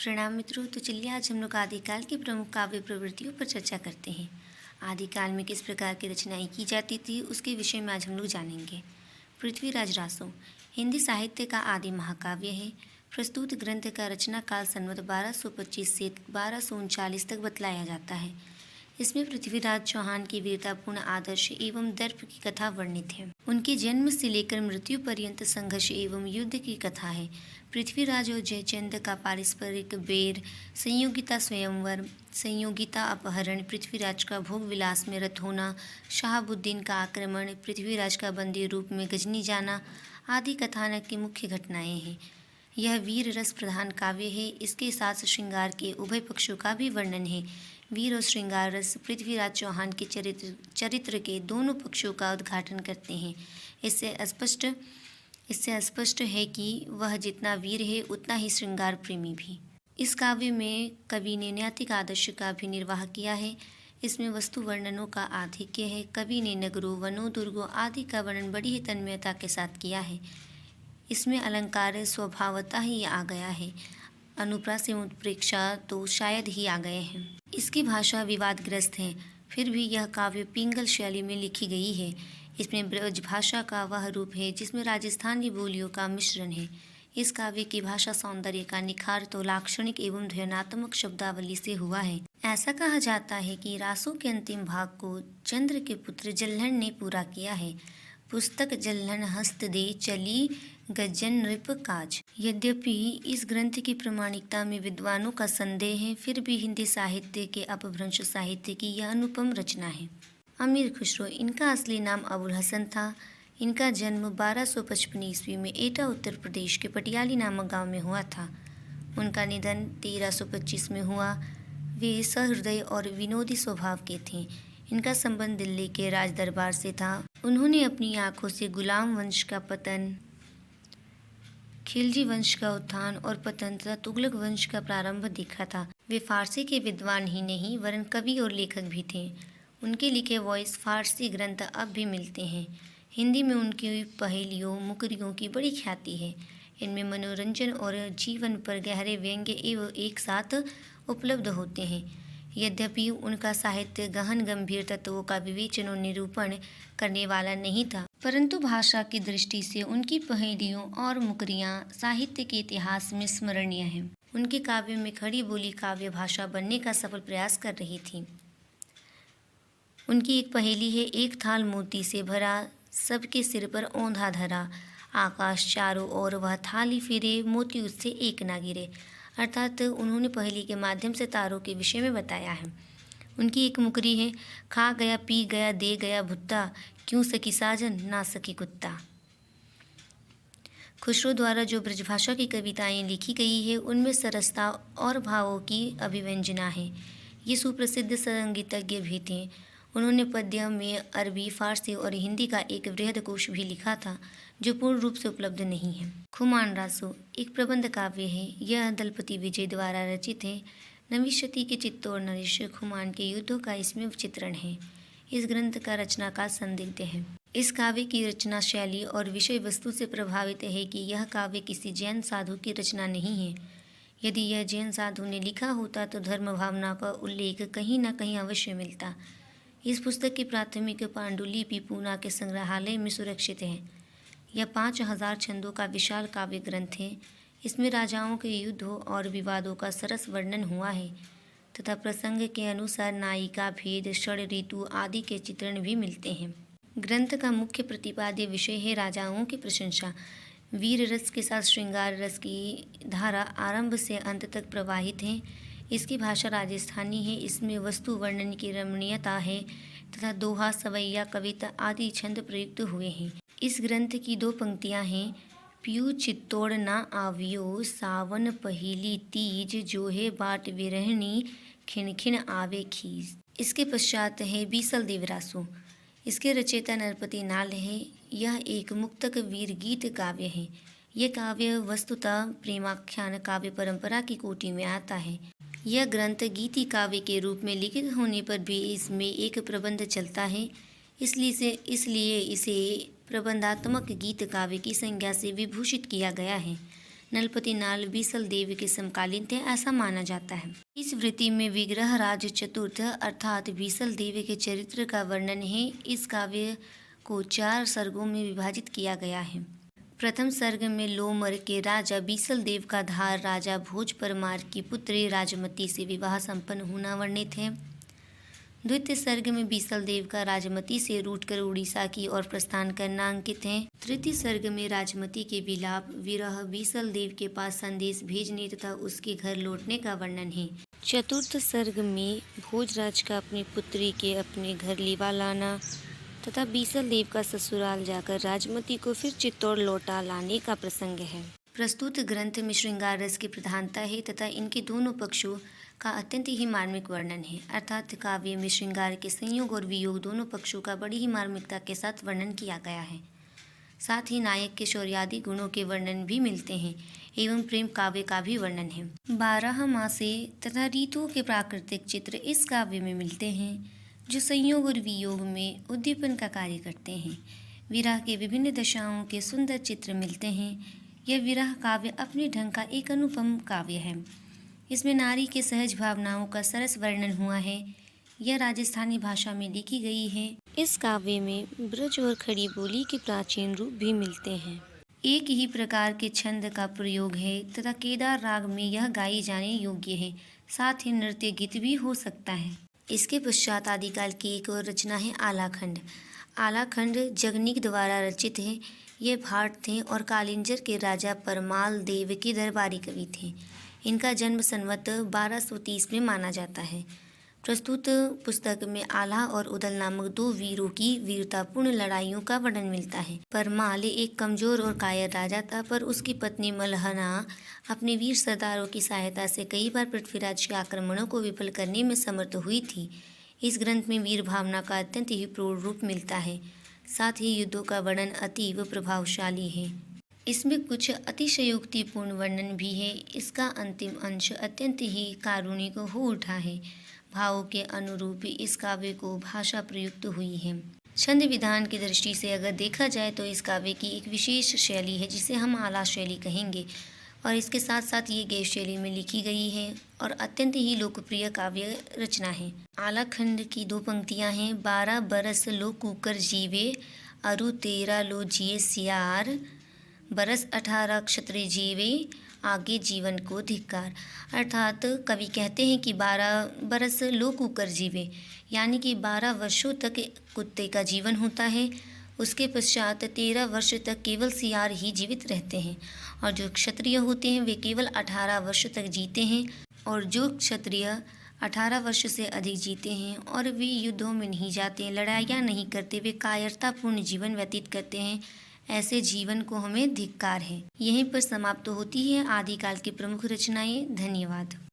प्रणाम मित्रों। तो चलिए आज हम लोग आदिकाल की प्रमुख काव्य प्रवृत्तियों पर चर्चा करते हैं। आदिकाल में किस प्रकार की रचनाएं की जाती थी उसके विषय में आज हम लोग जानेंगे। पृथ्वीराज रासो हिंदी साहित्य का आदि महाकाव्य है। प्रस्तुत ग्रंथ का रचना काल संवत 1225 से 1239 तक बतलाया जाता है। इसमें पृथ्वीराज चौहान की वीरतापूर्ण आदर्श एवं दर्प की कथा वर्णित है। उनके जन्म से लेकर मृत्यु पर्यंत संघर्ष एवं युद्ध की कथा है। पृथ्वीराज और जयचंद का पारस्परिक बैर, संयोगिता स्वयंवर, संयोगिता अपहरण, पृथ्वीराज का भोग विलास में रत होना, शहाबुद्दीन का आक्रमण, पृथ्वीराज का बंदी रूप में गजनी जाना आदि कथानक की मुख्य घटनाएं हैं। यह वीर रस प्रधान काव्य है। इसके साथ श्रृंगार के उभय पक्षों का भी वर्णन है। वीर और श्रृंगार रस पृथ्वीराज चौहान के चरित्र के दोनों पक्षों का उद्घाटन करते हैं। इससे स्पष्ट है कि वह जितना वीर है उतना ही श्रृंगार प्रेमी भी। इस काव्य में कवि ने नैतिक आदर्श का भी निर्वाह किया है। इसमें वस्तु वर्णनों का आधिक्य है। कवि ने नगरों, वनों, दुर्गों आदि का वर्णन बड़ी ही तन्मयता के साथ किया है। इसमें अलंकार स्वभावतः ही आ गया है। अनुप्रास एवं उत्प्रेक्षा तो शायद ही आ गए हैं। इसकी भाषा विवादग्रस्त है, फिर भी यह काव्य पिंगल शैली में लिखी गई है। इसमें ब्रज भाषा का वह रूप है जिसमें राजस्थानी बोलियों का मिश्रण है। इस काव्य की भाषा सौंदर्य का निखार तो लाक्षणिक एवं ध्वन्यात्मक शब्दावली से हुआ है। ऐसा कहा जाता है कि रासो के अंतिम भाग को चंद्र के पुत्र जल्हन ने पूरा किया है। पुस्तक जल्हन हस्त दे चली गजन नृप काज। यद्यपि इस ग्रंथ की प्रामाणिकता में विद्वानों का संदेह है, फिर भी हिंदी साहित्य के अपभ्रंश साहित्य की यह अनुपम रचना है। अमीर खुसरो, इनका असली नाम अबुल हसन था। इनका जन्म 1255 ईस्वी में एटा उत्तर प्रदेश के पटियाली नामक गांव में हुआ था। उनका निधन 1325 में हुआ। वे सहृदय और विनोदी स्वभाव के थे। इनका संबंध दिल्ली के राज दरबार से था। उन्होंने अपनी आंखों से गुलाम वंश का पतन, खिलजी वंश का उत्थान और पतन तथा तुगलक वंश का प्रारंभ देखा था। वे फारसी के विद्वान ही नहीं वरन कवि और लेखक भी थे। उनके लिखे वॉइस फारसी ग्रंथ अब भी मिलते हैं। हिंदी में उनकी पहेलियों, मुकरियों की बड़ी ख्याति है। इनमें मनोरंजन और जीवन पर गहरे व्यंग्य एवं एक साथ उपलब्ध होते हैं। यद्यपि उनका साहित्य गहन गंभीर तत्वों का विवेचन और निरूपण करने वाला नहीं था, परंतु भाषा की दृष्टि से उनकी पहेलियों और मुकरियां साहित्य के इतिहास में स्मरणीय हैं। उनके काव्य में खड़ी बोली काव्य भाषा बनने का सफल प्रयास कर रही थी। उनकी एक पहेली है, एक थाल मोती से भरा, सबके सिर पर औंधा धरा, आकाश चारों ओर वह थाली फिरे, मोती उससे एक ना गिरे। अर्थात उन्होंने पहेली के माध्यम से तारों के विषय में बताया है। उनकी एक मुकरी है, खा गया पी गया दे गया भुट्टा, क्यों सकी साजन ना सकी कुत्ता। खुसरो द्वारा जो ब्रजभाषा की कविताएं लिखी गई है उनमें सरसता और भावों की अभिव्यंजना है। ये सुप्रसिद्ध संगीतज्ञ भी थे। उन्होंने पद्य में अरबी, फारसी और हिंदी का एक वृहद कोश भी लिखा था जो पूर्ण रूप से उपलब्ध नहीं है। खुमान रासो एक प्रबंध काव्य है। यह दलपति विजय द्वारा रचित है। 9वीं शती के चित्तौड़ नरेश खुमान के युद्धों का इसमें चित्रण है। इस ग्रंथ का रचना का संदिग्ध है। इस काव्य की रचना शैली और विषय वस्तु से प्रभावित है कि यह काव्य किसी जैन साधु की रचना नहीं है। यदि यह जैन साधु ने लिखा होता तो धर्म भावना का उल्लेख कहीं न कहीं अवश्य मिलता। इस पुस्तक की प्राथमिक पांडुलिपि पूना के संग्रहालय में सुरक्षित है। यह 5000 छंदों का विशाल काव्य ग्रंथ है। इसमें राजाओं के युद्धों और विवादों का सरस वर्णन हुआ है तथा प्रसंग के अनुसार नायिका भेद, षड ऋतु आदि के चित्रण भी मिलते हैं। ग्रंथ का मुख्य प्रतिपाद्य विषय है राजाओं की प्रशंसा। वीर रस के साथ श्रृंगार रस की धारा आरंभ से अंत तक प्रवाहित है। इसकी भाषा राजस्थानी है। इसमें वस्तु वर्णन की रमणीयता है तथा दोहा, सवैया, कविता आदि छंद प्रयुक्त हुए हैं। इस ग्रंथ की 2 पंक्तियां हैं। पियू चित्तौड़ ना आवियो, सावन पहिली तीज, जोहे बाट विरहणी, खिन आवे खीज। इसके पश्चात है बीसल देवरासो। इसके रचयिता नरपति नाल है। यह एक मुक्तक वीर गीत काव्य है। यह काव्य वस्तुतः प्रेमाख्यान काव्य परंपरा की कोटि में आता है। यह ग्रंथ गीति काव्य के रूप में लिखित होने पर भी इसमें एक प्रबंध चलता है, इसलिए इसे प्रबंधात्मक गीत काव्य की संज्ञा से विभूषित किया गया है। नलपति नाल बीसल देव के समकालीन थे, ऐसा माना जाता है। इस वृत्ति में विग्रह राज चतुर्थ अर्थात बीसल देव के चरित्र का वर्णन है। इस काव्य को 4 सर्गों में विभाजित किया गया है। प्रथम सर्ग में लोमर के राजा बीसल देव का धार राजा भोज परमार की पुत्री राजमती से विवाह संपन्न होना वर्णित है। द्वितीय सर्ग में बीसल देव का राजमती से रूठकर उड़ीसा की ओर प्रस्थान करना अंकित है। तृतीय सर्ग में राजमती के विलाप, विरह, बीसल देव के पास संदेश भेजने तथा उसके घर लौटने का वर्णन है। चतुर्थ सर्ग में भोजराज का अपनी पुत्री के अपने घर लिवा लाना तथा बीसल देव का ससुराल जाकर राजमती को फिर चित्तौड़ लौटा लाने का प्रसंग है। प्रस्तुत ग्रंथ में श्रृंगार रस की प्रधानता है तथा इनके दोनों पक्षों का अत्यंत ही मार्मिक वर्णन है। अर्थात काव्य में श्रृंगार के संयोग और वियोग दोनों पक्षों का बड़ी ही मार्मिकता के साथ वर्णन किया गया है। साथ ही नायक के शौर्यादि गुणों के वर्णन भी मिलते हैं एवं प्रेम काव्य का भी वर्णन है। 12 मासे तथा ऋतुओं के प्राकृतिक चित्र इस काव्य में मिलते हैं जो संयोग और वियोग में उद्दीपन का कार्य करते हैं। विरह के विभिन्न दशाओं के सुंदर चित्र मिलते हैं। यह विरह काव्य अपने ढंग का एक अनुपम काव्य है। इसमें नारी के सहज भावनाओं का सरस वर्णन हुआ है। यह राजस्थानी भाषा में लिखी गई है। इस काव्य में ब्रज और खड़ी बोली के प्राचीन रूप भी मिलते हैं। एक ही प्रकार के छंद का प्रयोग है तथा केदार राग में यह गाई जाने योग्य है। साथ ही नृत्य गीत भी हो सकता है। इसके पश्चात आदिकाल की एक और रचना है आलाखंड। आलाखंड जगनीक द्वारा रचित है। ये भाट थे और कालिंजर के राजा परमाल देव के दरबारी कवि थे। इनका जन्म संवत 1230 में माना जाता है। प्रस्तुत पुस्तक में आला और उदल नामक 2 वीरों की वीरतापूर्ण लड़ाइयों का वर्णन मिलता है। परमाल एक कमजोर और कायर राजा था, पर उसकी पत्नी मल्हना अपने वीर सरदारों की सहायता से कई बार पृथ्वीराज के आक्रमणों को विफल करने में समर्थ हुई थी। इस ग्रंथ में वीर भावना का अत्यंत ही प्रौढ़ रूप मिलता है। साथ ही युद्धों का वर्णन अतीव प्रभावशाली है। इसमें कुछ अतिशयोक्तिपूर्ण वर्णन भी है। इसका अंतिम अंश अत्यंत ही कारुणिक हो उठा है। भावों के अनुरूप इस काव्य को भाषा प्रयुक्त हुई है। छंद विधान की दृष्टि से अगर देखा जाए तो इस काव्य की एक विशेष शैली है जिसे हम आला शैली कहेंगे, और इसके साथ साथ ये गैर शैली में लिखी गई है और अत्यंत ही लोकप्रिय काव्य रचना है। आलाखंड की 2 पंक्तियां हैं। 12 बरस लो कुकर जीवे, अरु 13 लो जिए सियार, बरस 18 क्षत्रिय जीवे, आगे जीवन को धिक्कार। अर्थात कवि कहते हैं कि 12 बरस लो कुकर जीवे, यानी कि 12 वर्षों तक कुत्ते का जीवन होता है। उसके पश्चात 13 वर्ष तक केवल सियार ही जीवित रहते हैं, और जो क्षत्रिय होते हैं वे केवल 18 वर्ष तक जीते हैं। और जो क्षत्रिय 18 वर्ष से अधिक जीते हैं और वे युद्धों में नहीं जाते, लड़ाइयाँ नहीं करते, वे कायरतापूर्ण जीवन व्यतीत करते हैं, ऐसे जीवन को हमें धिक्कार है। यहीं पर समाप्त होती है आदिकाल की प्रमुख रचनाएं। धन्यवाद।